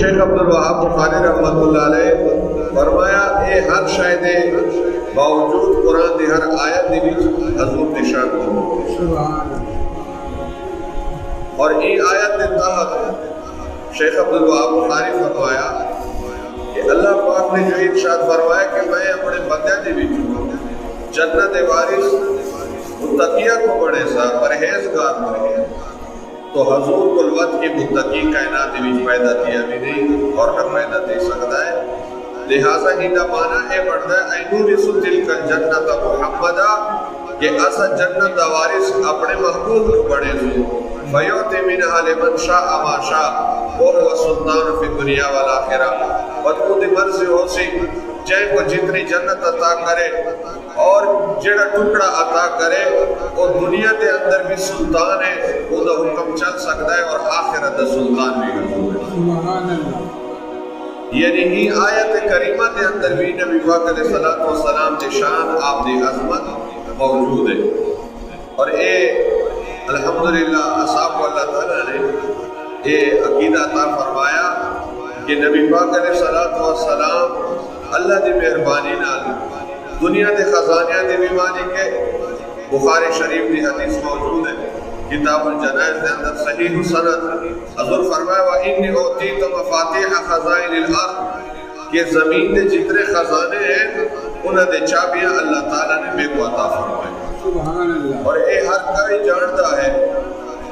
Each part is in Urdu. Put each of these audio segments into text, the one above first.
شیخ عبدالوہاب بخاری رحمۃ اللہ علیہ فرمایا اے ہر شاید باوجود قرآن دی ہر آیت دی وچ حضور دی شان کو اور ای آیت دے تحت شیخ عبدالوہاب بخاری فرمایا کہ اللہ پاک نے جو ارشاد فرمایا کہ میں اپنے بندے دی وچ جنت وارث متقیہ کو بڑے سا پرہیزگار بنے تو حضور قلوت کی متقی کائنات وچ پیدا کیا بھی نہیں اور نہ پیدا دے سکتا ہے، لہٰذا ہی دا مانا اے بڑھتا ہے اینو رسول تلک جنت محمدہ کہ اسا جنت دا وارث اپنے محبوب کو بڑے سو فیوت منہا لمن شاء ما شاء وہو سلطان فی دنیا والآخرہ بدخود مرضی ہو سی جائیں کو جتنی جنت عطا کرے اور جڑا ٹکڑا عطا کرے وہ دنیا دے اندر بھی سلطان ہے، وہ دا حکم چل سکتا ہے اور آخرت دا سلطان بھی حضور ہے۔ سبحان اللہ۔ یعنی ہی آیت کریمہ دے اندر بھی نبی پاک علیہ الصلوۃ والسلام دے شان آپ دی عظمت موجود ہے، اور اے الحمدللہ اصحاب اللہ تعالیٰ نے اے عقیدہ عطا فرمایا کہ نبی پاک علیہ الصلوۃ والسلام اللہ دی مہربانی نال دنیا دے خزانیاں دے بھی مالک ہے۔ بخاری شریف دی حدیث موجود ہے کتاب الجنائز دے اندر صحیح سند حضور فرمایا وَإِنِّي أُوتِيتُ مَفَاتِحَ خَزَائِنِ الْأَرْضِ کہ زمین دے جتنے خزانے ہیں انہاں دے چابیاں اللہ تعالیٰ نے میرے کو عطا فرمائی، اور اے ہر کوئی جانتا ہے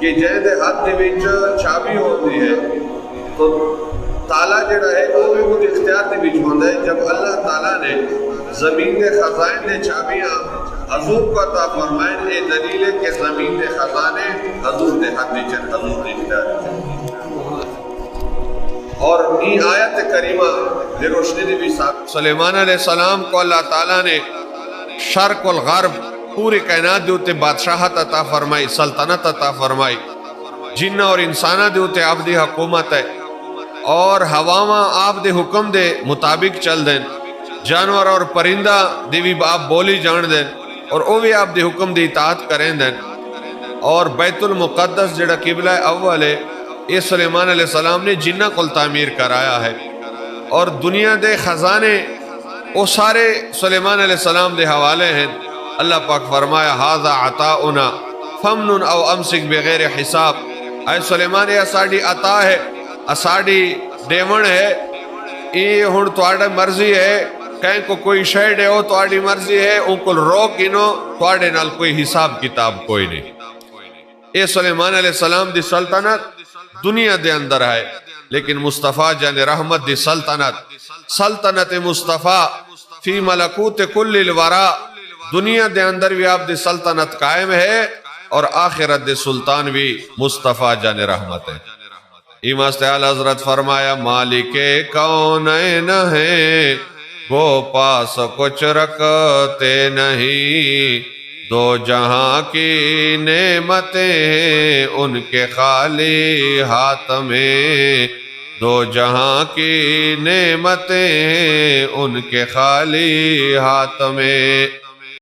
کہ جے دے ہاتھ دے وچ چابی ہوتی ہے تو تالا جڑا ہے وہ بھی خود اختیار دے وچ ہوندا ہے۔ جب اللہ تعالیٰ نے زمین دے خزائن دے چابیاں حضور کو عطا فرمائیں، اے دلیل ہے کہ زمین دے خزانے حضور دے ہاتھ وچ ہیں، حضور دے اختیار وچ۔ اور ای آیت کریمہ دے روشنی دی بھی صاحب سلیمان علیہ السلام کو اللہ تعالیٰ نے شرق والغرب پوری کائنات دے اتے بادشاہت عطا فرمائی، سلطنت عطا فرمائی، جنہ اور انسانہ دے اتے آپ دی حکومت ہے، اور ہواواں آپ دے حکم دے مطابق چل دیں، جانور اور پرندہ دی بھی آپ بولی جان دیں اور وہ بھی آپ دے حکم دی اطاعت کریں دیں، اور بیت المقدس جڑا قبلہ اول ہے یہ سلیمان علیہ السلام نے جنہ کل تعمیر کرایا ہے، اور دنیا دے خزانے وہ سارے سلیمان علیہ السلام دے حوالے ہیں۔ اللہ پاک فرمایا ھذا عطاؤنا فمنن او امسک بغیر حساب، اے سلیمان یہ اساڑی عطا ہے، اساڑی ڈیمن ہے، یہ ہن تواڈا مرضی ہے، کہیں کو کوئی شے دے ہو تواڈی مرضی ہے، ان کو روک گنو تواڈے نال کوئی حساب کتاب کوئی نہیں۔ اے سلیمان علیہ السلام دی سلطنت دنیا دے اندر ہے، لیکن مصطفیٰ جان رحمت دی سلطنت مصطفیٰ فی ملکوت کل الورا، دنیا دے اندر بھی آپ دی سلطنت قائم ہے، اور آخرت دے سلطان بھی مصطفیٰ جان رحمت ہے۔ امام اعلیٰ حضرت فرمایا مالک کونین ہے وہ پاس کچھ رکھتے نہیں، دو جہاں کی نعمتیں ان کے خالی ہاتھ میں، دو جہاں کی نعمتیں ان کے خالی ہاتھ میں۔